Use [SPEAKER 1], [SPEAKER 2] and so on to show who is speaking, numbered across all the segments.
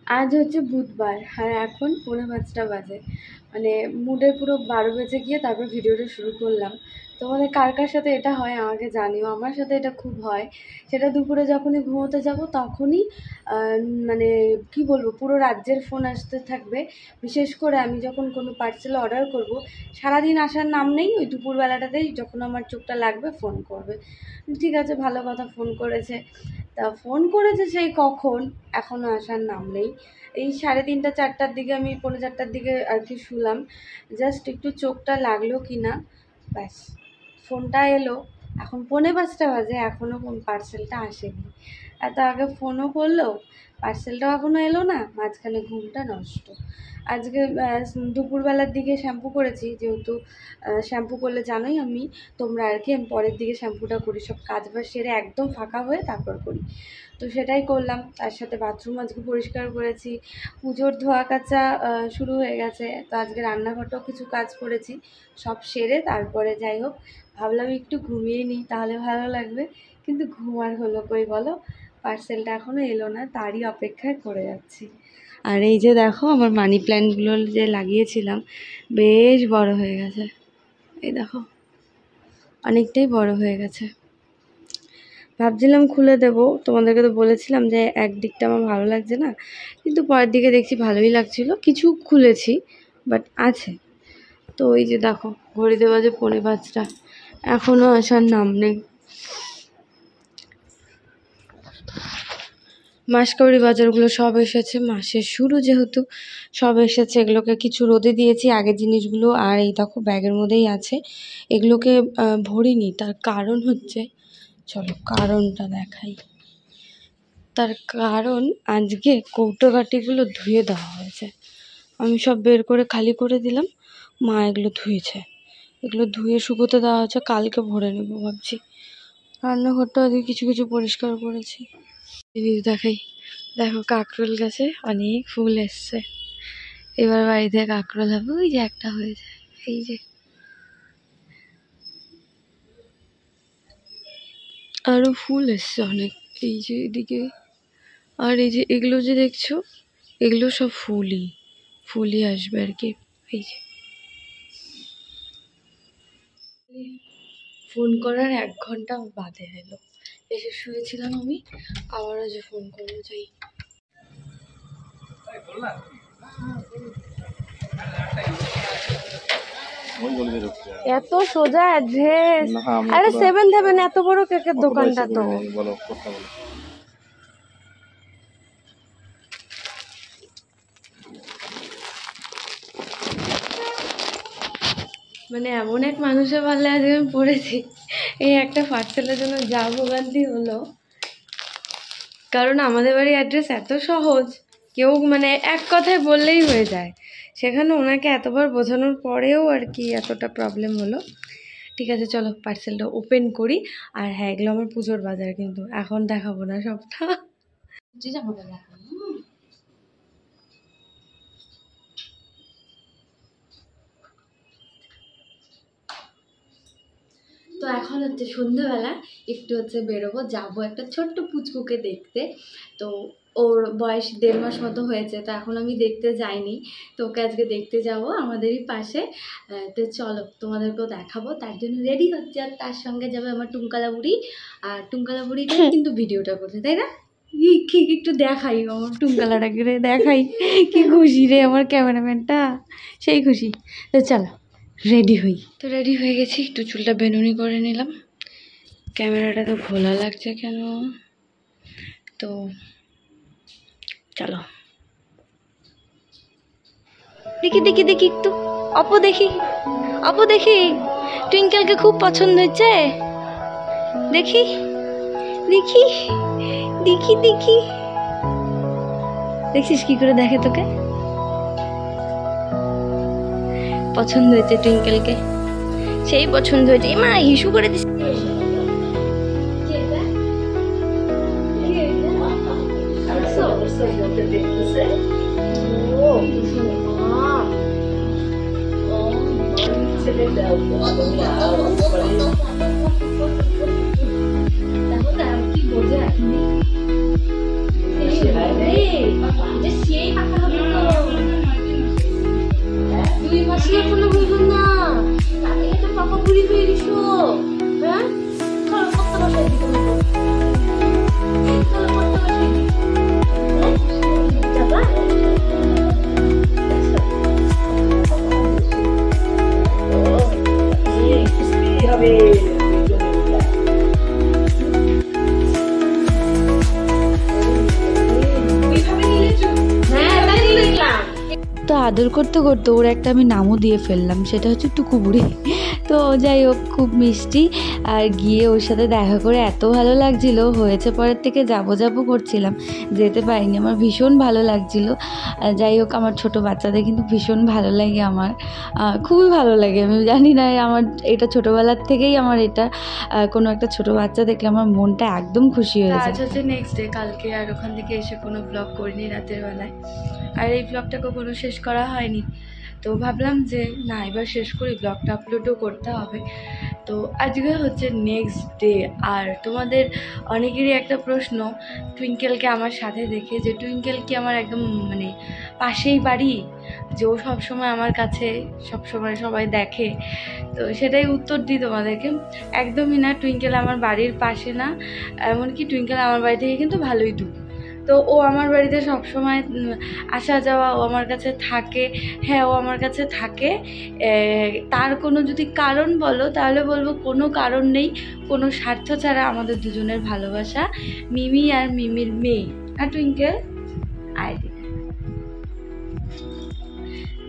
[SPEAKER 1] আজ হচ্ছে বুধবার আর এখন 4:45 বাজে। মানে মুডের পুরো 12 বেজে গিয়ে তারপর ভিডিওটা শুরু করলাম। তোমাদের কার কার সাথে এটা হয় আমাকে জানিও। আমার সাথে এটা খুব হয়। সেটা দুপুরে যখনই ঘুমোতে যাব তখনই মানে কি বলবো, পুরো রাজ্যের ফোন আসতে থাকবে। বিশেষ করে আমি যখন কোনো পার্সেল অর্ডার করব, সারাদিন আসার নাম নেই, ওই দুপুরবেলাটাতেই যখন আমার চোখটা লাগবে ফোন করবে। ঠিক আছে, ভালো কথা, ফোন করেছে। তা ফোন করেছে সেই কখন, এখনও আসার নাম নেই। এই 3:30 4টার দিকে, আমি 4:45 দিকে আর কি শুলাম। জাস্ট একটু চোখটা লাগলো কি না, ব্যাস ফোনটা এলো। এখন 4:45 বাজে, এখনও পার্সেলটা আসেনি। এত আগে ফোনও করলো, পার্সেলটাও এখনও এলো না, মাঝখানে ঘুমটা নষ্ট। আজকে দুপুরবেলার দিকে শ্যাম্পু করেছি, যেহেতু শ্যাম্পু করলে জানোই আমি, তোমরা আর কি, আমি পরের দিকে শ্যাম্পুটা করি, সব কাজ বাজ সেরে একদম ফাঁকা হয়ে তারপর করি। তো সেটাই করলাম। তার সাথে বাথরুম আজকে পরিষ্কার করেছি, পুজোর ধোয়া কাচা শুরু হয়ে গেছে। তো আজকে রান্নাঘরটাও কিছু কাজ করেছি, সব সেরে তারপরে যাই হোক ভাবলাম একটু ঘুমিয়ে নিই, তাহলে ভালো লাগবে। কিন্তু ঘুম আর হলো কই বলো, পার্সেলটা এখনও এলো না, তারই অপেক্ষায় করে যাচ্ছি। আর এই যে দেখো, আমার মানি প্ল্যান্টগুলো যে লাগিয়েছিলাম বেশ বড় হয়ে গেছে। এই দেখো, অনেকটাই বড় হয়ে গেছে। ভাবছিলাম খুলে দেব, তোমাদেরকে তো বলেছিলাম যে একদিকটা আমার ভালো লাগছে না, কিন্তু পরের দিকে দেখছি ভালোই লাগছিল, কিছু খুলেছি, বাট আছে। তো ওই যে দেখো, ঘড়িতে বাজে 4:45, এখনও আসার নাম নেই। মাসকাবাড়ি বাজারগুলো সব এসেছে, মাসের শুরু যেহেতু সব এসেছে। এগুলোকে কিছু রোদে দিয়েছি, আগের জিনিসগুলো, আর এই দেখো ব্যাগের মধ্যেই আছে। এগুলোকে ভরিনি, তার কারণ হচ্ছে, চলো কারণটা দেখাই। তার কারণ আজকে কৌটোকাঠিগুলো ধুয়ে দেওয়া হয়েছে, আমি সব বের করে খালি করে দিলাম, মা এগুলো ধুয়েছে। এগুলো ধুয়ে শুকোতে দেওয়া হয়েছে, কালকে ভরে নেব ভাবছি। রান্নাঘরটা আজকে কিছু কিছু পরিষ্কার করেছি। জিনিস দেখাই, দেখো কাঁকরোল গাছে অনেক ফুল এসছে। এবার বাড়িতে কাঁকরোল হবে, ওই যে একটা হয়েছে, এই যে। আরও ফুল এসছে অনেক, এই যে এদিকে। আর এই যে এগুলো যে দেখছো, এগুলো সব ফুলই আসবে আর কি। এই যে ফোন করার 1 ঘন্টা বাদে এলো, এসে শুয়েছিলাম আমি, আবারও যে ফোন করবো যাই। এত সোজা অ্যাড্রেস, আরে 7-Heaven, এত বড় কেকের দোকানটা তো। মানে এমন এক মানুষের পাল্লে আজকে আমি পড়েছি, এই একটা পার্সেলের জন্য যা ভোগান্তি হলো। কারণ আমাদের বাড়ির অ্যাড্রেস এত সহজ, কেউ মানে এক কথায় বললেই হয়ে যায়, সেখানে ওনাকে এতবার বোঝানোর পরেও আর কি এতটা প্রবলেম হলো। ঠিক আছে, চলো পার্সেলটা ওপেন করি। আর হ্যাঁ, এগুলো আমার পুজোর বাজার, কিন্তু এখন দেখাবো না সবটা। তো এখন হচ্ছে সন্ধ্যেবেলা, একটু হচ্ছে বেরোবো, যাবো একটা ছোট্ট পুচকুকে দেখতে। তো ওর বয়স 1.5 মাস মতো হয়েছে, তো এখন আমি দেখতে যাইনি, তো ওকে আজকে দেখতে যাব আমাদেরই পাশে। তো চলো তোমাদেরকেও দেখাবো, তার জন্য রেডি হচ্ছে। আর তার সঙ্গে যাবে আমার টুঙ্কালা বুড়ি, আর টুঙ্কালা বুড়িটা কিন্তু ভিডিওটা করছে, তাই না? একটু দেখাই আমার টুঙ্কালাটাকে, রে দেখাই, কি খুশি রে আমার ক্যামেরাম্যানটা, সেই খুশি। তো চলো রেডি হই। তো রেডি হয়ে গেছি, একটু চুলটা বেনুনি করে নিলাম। ক্যামেরাটা তো ঘোলা লাগছে কেন, তো চলো। দেখি দেখি দেখি একটু, অপু দেখি, অপু দেখি, টুইঙ্কেলকে খুব পছন্দ হয়েছে, দেখি দেখি দেখি দেখি, দেখছিস কি করে দেখে তোকে, পছন্দ হয়েছে টুইঙ্কেলকে, সেই পছন্দ হয়েছে। মা হিসু করে দিস, কি বোঝে
[SPEAKER 2] সেই পাকা হবে তো 2 মাসে এখনো হইল না, তাহলে তো পাকা বুড়ি হয়ে গেছো। হ্যাঁ চলো কত বসাই দিতে হবে, চলো কত বসাই দিই যাবা।
[SPEAKER 1] তো আদর করতে করতে ওর একটা আমি নামও দিয়ে ফেললাম, সেটা হচ্ছে টুকু বুড়ি। তো যাই হোক, খুব মিষ্টি। আর গিয়ে ওর সাথে দেখা করে এত ভালো লাগছিল, হয়েছে পরের থেকে যাবো করছিলাম, যেতে পারিনি। আমার ভীষণ ভালো লাগছিল। যাই হোক, আমার ছোট বাচ্চাদের কিন্তু ভীষণ ভালো লাগে, আমার খুবই ভালো লাগে। আমি জানি না, আমার এটা ছোটোবেলার থেকেই আমার এটা কোনো একটা ছোট বাচ্চা দেখলে আমার মনটা একদম খুশি হয়ে যায়। আজ হচ্ছে নেক্সট ডে, কালকে আর ওখান থেকে এসে কোনো ব্লগ করিনি রাতের বেলায়, আর এই ব্লগটাকে কোনো শেষ করা হয়নি। তো ভাবলাম যে না, এবার শেষ করি, ব্লগটা আপলোডও করতে হবে। তো আজকে হচ্ছে নেক্সট ডে। আর তোমাদের অনেকেরই একটা প্রশ্ন টুইঙ্কেলকে আমার সাথে দেখে, যে টুইঙ্কেল কি আমার একদম মানে পাশেই বাড়ি, যে ও সবসময় আমার কাছে, সবসময় সবাই দেখে। তো সেটাই উত্তর দিই তোমাদেরকে, একদমই না। টুইঙ্কেল আমার বাড়ির পাশে না, এমনকি টুইঙ্কেল আমার বাড়ি থেকে কিন্তু ভালোই দূর। তো ও আমার বাড়িতে সবসময় আসা যাওয়া, ও আমার কাছে থাকে। হ্যাঁ, ও আমার কাছে থাকে। তার কোনো যদি কারণ বলো, তাহলে বলবো কোনো কারণ নেই, কোনো স্বার্থ ছাড়া আমাদের দুজনের ভালোবাসা। মিমি আর মিমির মেয়ে। আর টুইঙ্কেল আয় দিন,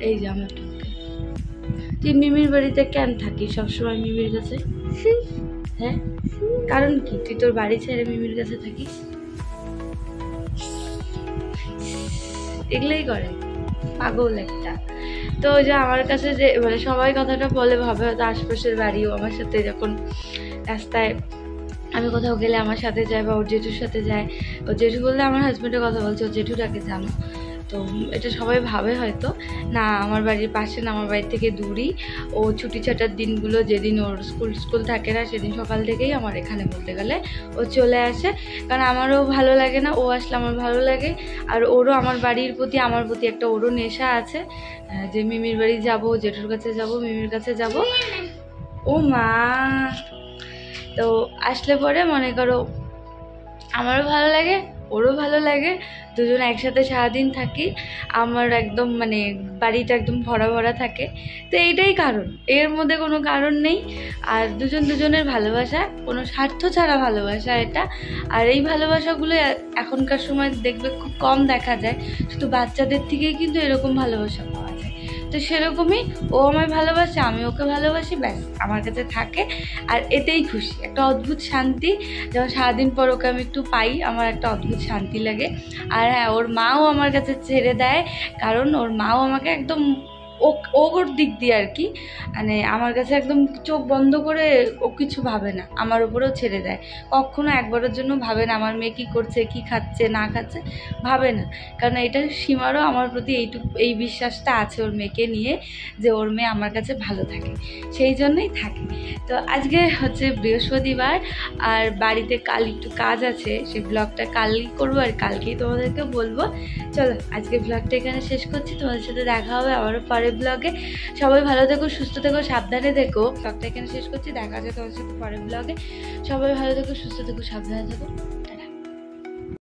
[SPEAKER 1] এই যে আমার টুইঙ্কেল। তুই মিমির বাড়িতে কেন থাকিস সবসময় মিমির কাছে? হ্যাঁ, কারণ কি? তুই তোর বাড়ি ছেড়ে মিমির কাছে থাকিস? এগুলোই করে, পাগল একটা। তো যে আমার কাছে যে মানে সবাই কথাটা বলে, ভাবে হয়তো আশপাশের বাড়িও আমার সাথে, যখন রাস্তায় আমি কোথাও গেলে আমার সাথে যায়, বা ওর জেঠুর সাথে যায়। ও জেঠু বললে আমার হাজব্যান্ডের কথা বলছে, ও জেঠুটাকে জানো। তো এটা সবাই ভাবে হয়তো, না আমার বাড়ির পাশে না, আমার বাড়ি থেকে দূরই। ও ছুটি ছাটার দিনগুলো, যেদিন ওর স্কুল থাকে না, সেদিন সকাল থেকেই আমার এখানে বলতে গেলে ও চলে আসে। কারণ আমারও ভালো লাগে না, ও আসলে আমার ভালো লাগে। আর ওরও আমার বাড়ির প্রতি, আমার প্রতি একটা ওরও নেশা আছে, যে মিমির বাড়ি যাব, জেঠুর কাছে যাব, মিমির কাছে যাব। ও মা, তো আসলে পরে মনে করো আমারও ভালো লাগে, ওরও ভালো লাগে, দুজন একসাথে সারাদিন থাকি। আমার একদম মানে বাড়িটা একদম ভরা ভরা থাকে। তো এইটাই কারণ, এর মধ্যে কোনো কারণ নেই। আর দুজন দুজনের ভালোবাসা, কোনো স্বার্থ ছাড়া ভালোবাসা এটা। আর এই ভালোবাসাগুলো এখনকার সময় দেখবে খুব কম দেখা যায়, শুধু বাচ্চাদের থেকেই কিন্তু এরকম ভালোবাসা পাওয়া যায়। তো সেরকমই ও আমায় ভালোবাসে, আমি ওকে ভালোবাসি, ব্যাস আমার কাছে থাকে। আর এতেই খুশি, একটা অদ্ভুত শান্তি। যখন সারাদিন পর ওকে আমি একটু পাই, আমার একটা অদ্ভুত শান্তি লাগে। আর হ্যাঁ, ওর মাও আমার কাছে ছেড়ে দেয়, কারণ ওর মাও আমাকে একদম ওর দিক দিয়ে আর কি, মানে আমার কাছে একদম চোখ বন্ধ করে ও কিছু ভাবে না, আমার উপরেও ছেড়ে দেয়। কখনো একবারের জন্য ভাবে না আমার মেয়ে কী করছে, কী খাচ্ছে না খাচ্ছে, ভাবে না। কারণ এটা সীমারও আমার প্রতি এই বিশ্বাসটা আছে ওর মেয়েকে নিয়ে, যে ওর মেয়ে আমার কাছে ভালো থাকে, সেই জন্যই থাকে। তো আজকে হচ্ছে বৃহস্পতিবার, আর বাড়িতে কাল একটু কাজ আছে, সেই ব্লগটা কালই করবো, আর কালকেই তোমাদেরকে বলবো। চলো আজকে ব্লগটা এখানে শেষ করছি, তোমাদের সাথে দেখা হবে আবারও পরের ব্লগে। সবাই ভালো থেকো, সুস্থ থেকো, সাবধানে থেকো। ব্লগটা এখানে শেষ করছি, দেখা হচ্ছে তোমাদের সাথে পরের ব্লগে। সবাই ভালো থেকো, সুস্থ থেকো, সাবধানে থেকো।